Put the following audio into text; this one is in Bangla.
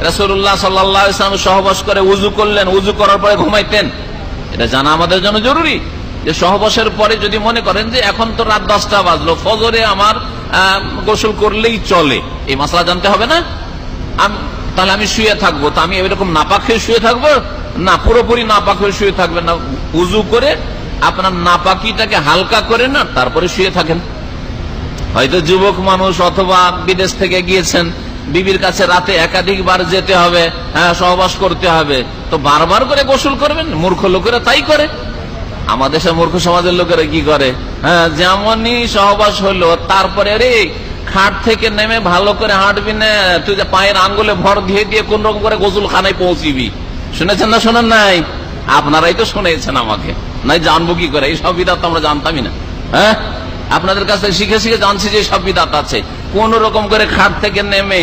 রাসূলুল্লাহ সাল্লাল্লাহু আলাইহি ওয়াসাল্লাম সহবাস করে উযু করলেন, উযু করার পরে ঘুমাইতেন। এটা জানা আমাদের জন্য জরুরি যে সহবাসের পরে যদি মনে করেন যে এখন তো রাত 10টা বাজলো, ফজরে আমার গোসল করলেই চলে, এই মাসলা জানতে হবে না? তাহলে আমি শুয়ে থাকবো, তা আমি এরকম নাপাক হয়ে শুয়ে থাকবো না, পুরোপুরি নাপাক হয়ে শুয়ে থাকবেন না, উযু করে আপনার নাপাকিটাকে হালকা করে না তারপরে শুয়ে থাকেন। হয়তো যুবক মানুষ অথবা বিদেশ থেকে গিয়েছেন, বিবির কাছে রাতে একাধিকবার যেতে হবে, সহবাস করতে হবে, তো বারবার করে গোসল করবেন? মূর্খ লোকেরা তাই করে। আমাদের দেশের মূর্খ সমাজের লোকেরা কি করে, যেমনই সহবাস হলো তারপরে রে খাট থেকে নেমে ভালো করে হাঁটবি না, তুই যে পায়ের আঙ্গুলে ভর দিয়ে দিয়ে কোন রকম করে গোসল খানায় পৌঁছিবি। শুনেছেন না শোনেন নাই? আপনারাই তো শুনেছেন, আমাকে নাই জানবো কি করে? এই সব বিধাত তো আমরা জানতামই না। আপনাদের কাছে শিখে শিখে জানছি যে সব বিধাত আছে। কোন রকম করে খাট থেকে নেমে